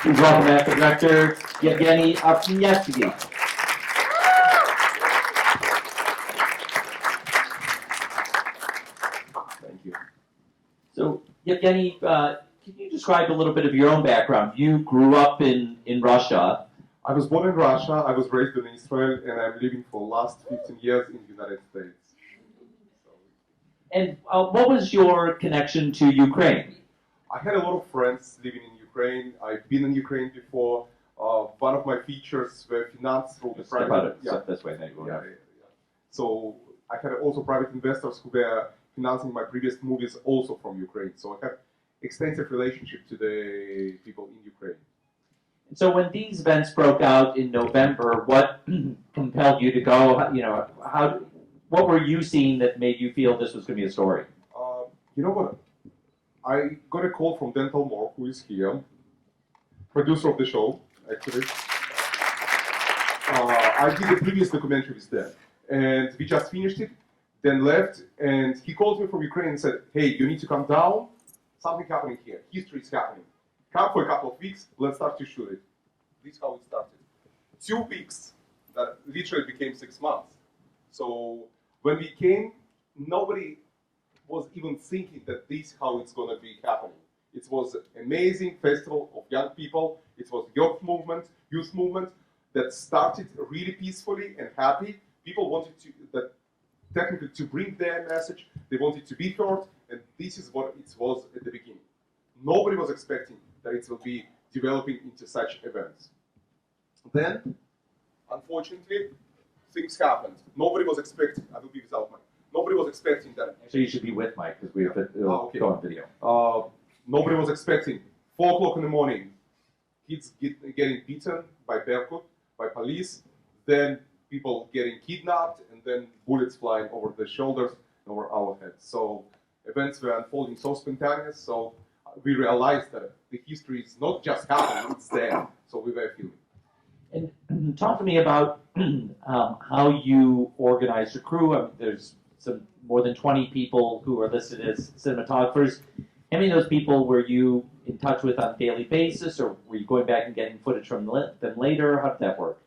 Please welcome back the director, Evgeny Afineevsky. Thank you. So, Evgeny, can you describe a little bit of your own background? You grew up in Russia. I was born in Russia, I was raised in Israel, and I'm living for the last 15 years in the United States. And what was your connection to Ukraine? I had a lot of friends living in Ukraine. I've been in Ukraine before. One of my features were financed through the private... This way, maybe. So I had also private investors who were financing my previous movies also from Ukraine. So I have extensive relationship to the people in Ukraine. So when these events broke out in November, what compelled you to go? You know, what were you seeing that made you feel this was going to be a story? You know what? I got a call from Dental Moore, who is here, producer of the show, actually. I did the previous documentary with them, and we just finished it, then left, and he called me from Ukraine and said, hey, you need to come down, something happening here, history is happening. Come for a couple of weeks, let's start to shoot it. This is how it started. 2 weeks, that literally became 6 months. So when we came, nobody was even thinking that this is how it's going to be happening. It was an amazing festival of young people. It was youth movement that started really peacefully and happy. People wanted technically to bring their message. They wanted to be heard, and this is what it was at the beginning. Nobody was expecting that it will be developing into such events. Then, unfortunately, things happened. Nobody was expecting. I will be without mic. Nobody was expecting that. So you should be with Mike because we have to go on video. Nobody was expecting 4 o'clock in the morning, kids getting beaten by Berkut, by police, then people getting kidnapped, and then bullets flying over their shoulders, over our heads. So events were unfolding so spontaneous. So we realized that the history is not just happening; it's there. So we were feeling. And talk to me about how you organized your crew. I mean, there's more than 20 people who are listed as cinematographers. How many of those people were you in touch with on a daily basis, or were you going back and getting footage from them later? How did that work?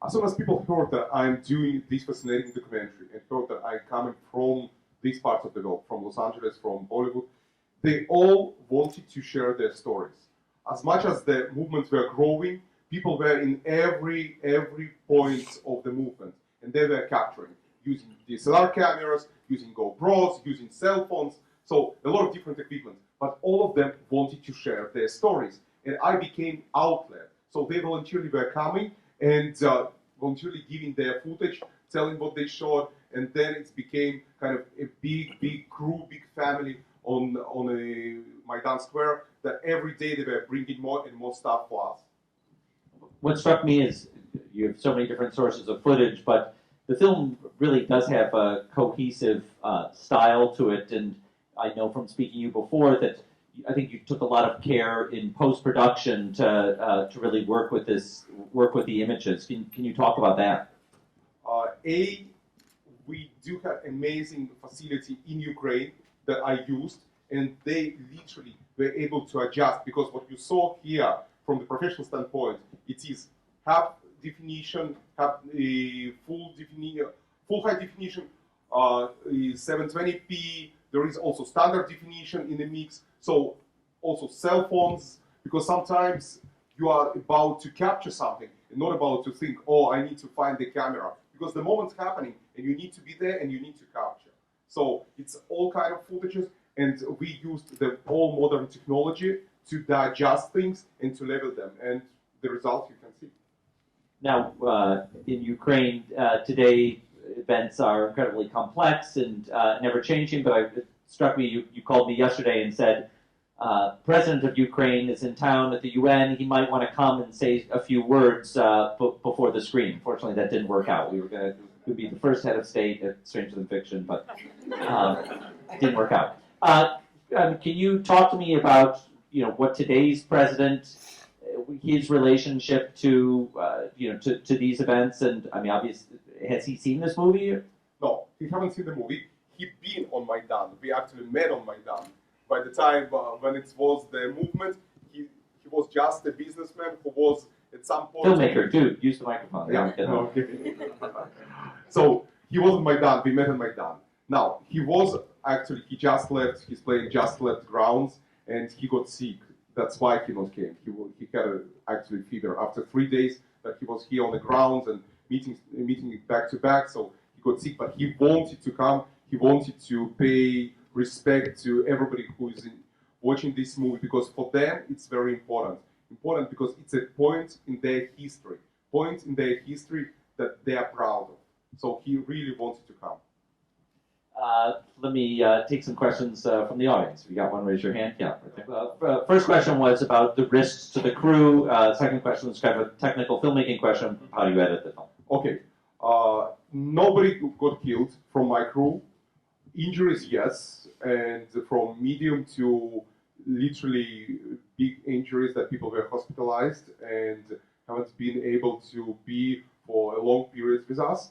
As soon as people heard that I'm doing this fascinating documentary and heard that I'm coming from these parts of the world, from Los Angeles, from Hollywood, they all wanted to share their stories. As much as the movements were growing, people were in every point of the movement, and they were capturing, using DSLR cameras, using GoPros, using cell phones, so a lot of different equipment. But all of them wanted to share their stories, and I became outlet. So they voluntarily were coming and voluntarily giving their footage, telling what they shot, and then it became kind of a big crew, big family on a Maidan Square that every day they were bringing more and more stuff for us. What struck me is you have so many different sources of footage, but the film really does have a cohesive style to it, and I know from speaking to you before that I think you took a lot of care in post-production to really work with the images. Can you talk about that? We do have amazing facility in Ukraine that I used, and they literally were able to adjust, because what you saw here from the professional standpoint, it is half definition, have a full high definition, 720p. There is also standard definition in the mix. So also cell phones, because sometimes you are about to capture something and not about to think, oh, I need to find the camera, because the moment's happening and you need to be there and you need to capture. So it's all kind of footages, and we used the all modern technology to digest things and to level them, and the results you can see. Now, in Ukraine today, events are incredibly complex and never changing, but it struck me, you called me yesterday and said, President of Ukraine is in town at the UN, he might want to come and say a few words before the screen. Unfortunately, that didn't work out. We were going to be the first head of state at Stranger Than Fiction, but it didn't work out. Can you talk to me about what today's president, his relationship to to these events, and I mean, obviously, has he seen this movie? No, he haven't seen the movie. He been on Maidan. We actually met on Maidan. By the time when it was the movement, he he was just a businessman who was at some point... Filmmaker, dude, use the microphone. Yeah, okay. So he was in Maidan, we met in Maidan. Now, he just left, his plane just left grounds, and he got sick. That's why he not came. He had actually fever. After 3 days that he was here on the grounds and meeting back to back, so he got sick, but he wanted to come. He wanted to pay respect to everybody who is watching this movie, because for them it's very important. Important because it's a point in their history that they are proud of. So he really wanted to come. Let me take some questions from the audience. If you got one, raise your hand. Yeah. First question was about the risks to the crew. Second question was kind of a technical filmmaking question. How do you edit the film? Okay. Nobody got killed from my crew. Injuries, yes, and from medium to literally big injuries that people were hospitalized and haven't been able to be for a long period with us.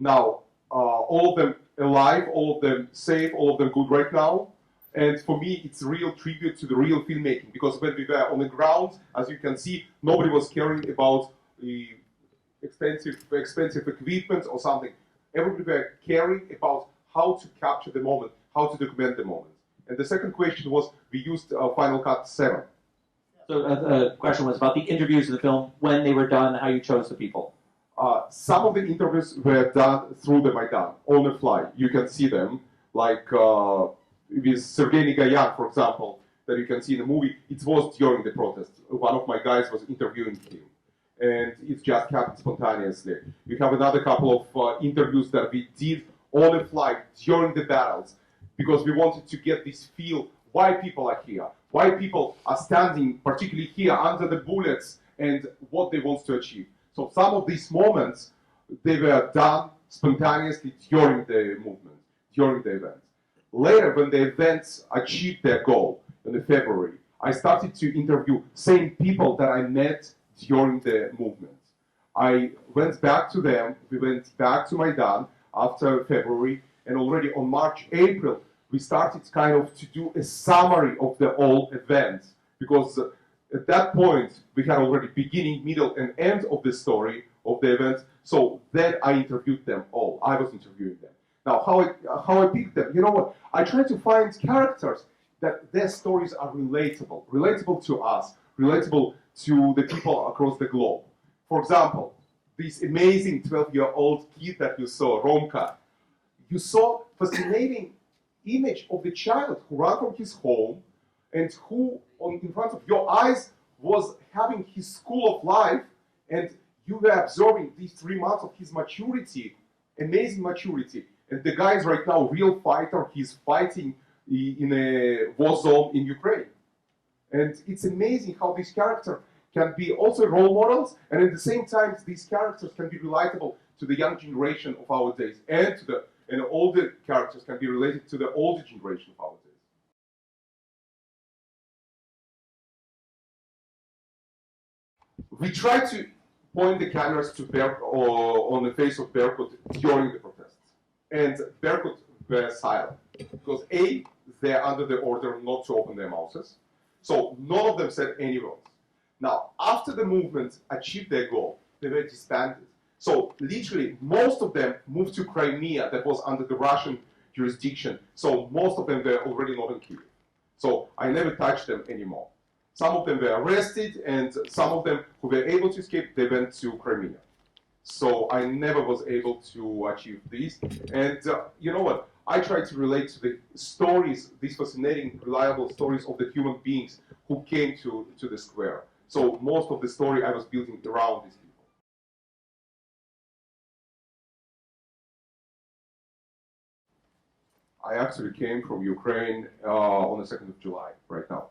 Now, all of them alive, all of them safe, all of them good right now. And for me, it's a real tribute to the real filmmaking, because when we were on the ground, as you can see, nobody was caring about the expensive equipment or something. Everybody were caring about how to capture the moment, how to document the moment. And the second question was, we used Final Cut 7. So the question was about the interviews in the film, when they were done, how you chose the people. Some of the interviews were done through the Maidan, on the fly. You can see them, like with Sergei Nigayan, for example, that you can see in the movie. It was during the protest. One of my guys was interviewing him, and it just happened spontaneously. We have another couple of interviews that we did on the fly during the battles, because we wanted to get this feel why people are here, why people are standing, particularly here under the bullets, and what they want to achieve. So some of these moments, they were done spontaneously during the movement, during the event. Later, when the events achieved their goal in February, I started to interview same people that I met during the movement. I went back to them, we went back to Maidan after February, and already on March, April, we started kind of to do a summary of the whole event, because at that point, we had already beginning, middle, and end of the story of the event. So then I interviewed them all. I was interviewing them. Now, how I picked them? You know what? I try to find characters that their stories are relatable to us, relatable to the people across the globe. For example, this amazing 12-year-old kid that you saw, Romka. You saw fascinating image of the child who ran from his home and who, in front of your eyes, was having his school of life, and you were observing these 3 months of his maturity, amazing maturity. And the guy is right now a real fighter. He's fighting in a war zone in Ukraine. And it's amazing how these characters can be also role models, and at the same time, these characters can be relatable to the young generation of our days, and older characters can be related to the older generation of our days. We try to point the cameras to on the face of Berkut during the protests. And Berkut were silent. Because A, they're under the order not to open their mouths. So none of them said any words. Now, after the movement achieved their goal, they were disbanded. So literally, most of them moved to Crimea that was under the Russian jurisdiction. So most of them were already not in Kyiv. So I never touched them anymore. Some of them were arrested, and some of them who were able to escape, they went to Crimea. So I never was able to achieve this. And you know what? I try to relate to the stories, these fascinating, reliable stories of the human beings who came to the square. So most of the story I was building around these people. I actually came from Ukraine on the 2nd of July, right now.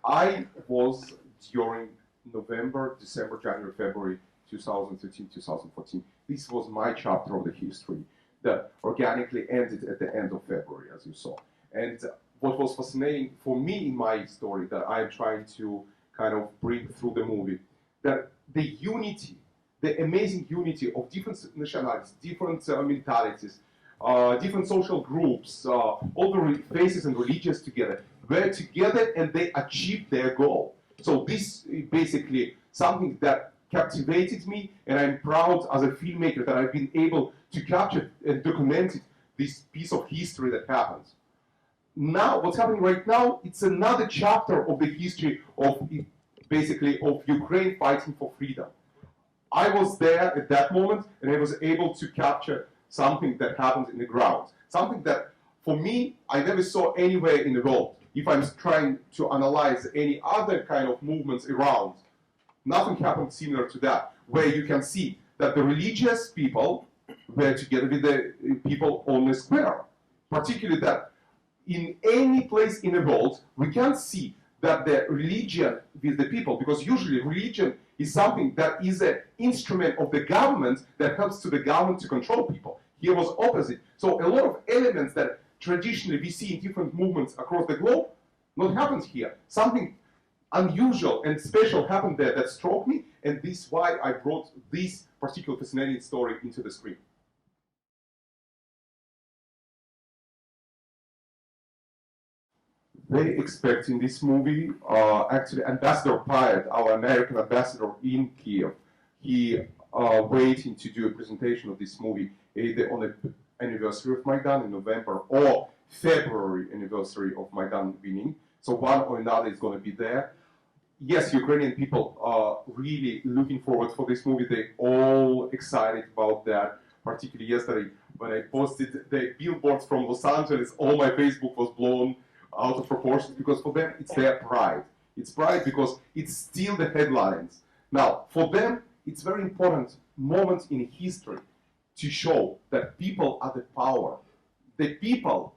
I was during November, December, January, February 2013, 2014. This was my chapter of the history that organically ended at the end of February, as you saw. And what was fascinating for me in my story that I'm trying to kind of bring through the movie, that the unity, the amazing unity of different nationalities, different mentalities, different social groups, all the faces and religions together, were together and they achieved their goal. So this is basically something that captivated me, and I'm proud as a filmmaker that I've been able to capture and document this piece of history that happened. Now, what's happening right now, it's another chapter of the history of basically of Ukraine fighting for freedom. I was there at that moment, and I was able to capture something that happened in the ground. Something that, for me, I never saw anywhere in the world. If I'm trying to analyze any other kind of movements around, nothing happened similar to that, where you can see that the religious people were together with the people on the square. Particularly that in any place in the world, we can see that the religion with the people, because usually religion is something that is an instrument of the government that helps to the government to control people. Here was opposite. So a lot of elements that traditionally we see in different movements across the globe, not happens here. Something unusual and special happened there that struck me, and this is why I brought this particular fascinating story into the screen. They expect in this movie, actually Ambassador Pyatt, our American ambassador in Kiev, he waiting to do a presentation of this movie either on the anniversary of Maidan in November or February anniversary of Maidan winning. So one or another is going to be there. Yes, Ukrainian people are really looking forward for this movie. They're all excited about that. Particularly yesterday when I posted the billboards from Los Angeles, all my Facebook was blown out of proportion, because for them it's their pride. It's pride because it's still the headlines. Now, for them, it's very important moment in history to show that people are the power. The people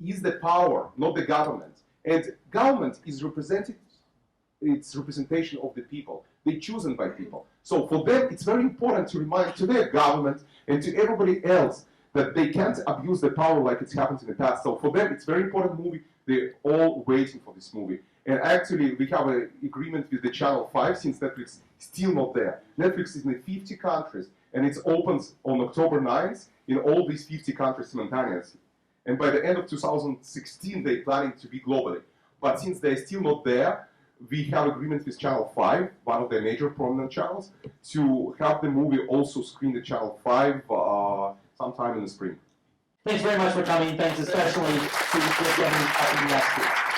is the power, not the government. And government is represented, it's representation of the people. They're chosen by people. So for them, it's very important to remind to their government and to everybody else that they can't abuse the power like it's happened in the past. So for them, it's a very important movie. They're all waiting for this movie. And actually, we have an agreement with the Channel 5 since Netflix is still not there. Netflix is in 50 countries, and it opens on October 9th in all these 50 countries simultaneously. And by the end of 2016, they're planning to be globally. But since they're still not there, we have agreement with Channel 5, one of the major prominent channels, to have the movie also screened at Channel 5 sometime in the spring. Thanks very much for coming. Thanks especially to Evgeny Afineevsky.